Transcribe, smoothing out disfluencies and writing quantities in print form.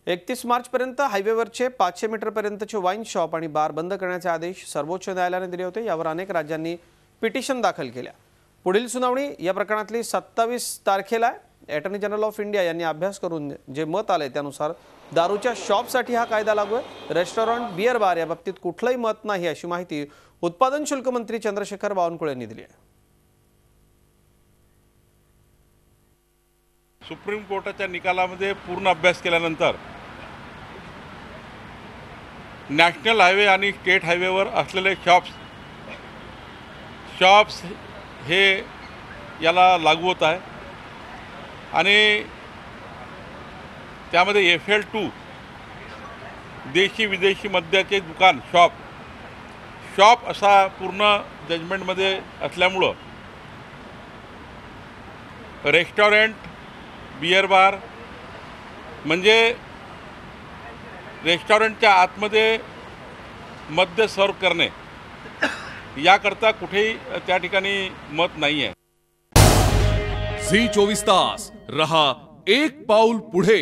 31 मार्चपर्यंत हायवेवरचे 500 मीटरपर्यंतचे wine shop आणि बार बंद करण्याचे आदेश सर्वोच्च न्यायालयाने दिले होते। यावर अनेक राज्यांनी पिटिशन दाखल केल्या। पुढील सुनावणी या प्रकरणातली 27 तारखेला आहे। अटॉर्नी जनरल ऑफ इंडिया यांनी अभ्यास करून जे मत आले त्यानुसार दारूच्या शॉपसाठी हा कायदा लागू आहे। रेस्टॉरंट, बियर बार या बाबतीत कुठलंही मत नाही अशी माहिती उत्पादन शुल्क मंत्री चंद्रशेखर बावनकुळे यांनी दिली आहे। सुप्रीम कोर्टाच्या निकालामध्ये पूर्ण अभ्यास केल्यानंतर नॅशनल हायवे आणि स्टेट हायवेवर असलेले शॉप्स हे याला लागू होत आहे आणि त्यामध्ये FL2 देशी विदेशी मद्याचे दुकान शॉप असा पूर्ण जजमेंटमध्ये असल्यामुळं रेस्टॉरंट, बियर बार म्हणजे रेस्टॉरंटच्या आतमध्ये मद्य सर्व करणे याकरता कुठेही त्या ठिकाणी मत नाही आहे। झी 24 तास रहा एक पाऊल पुढे।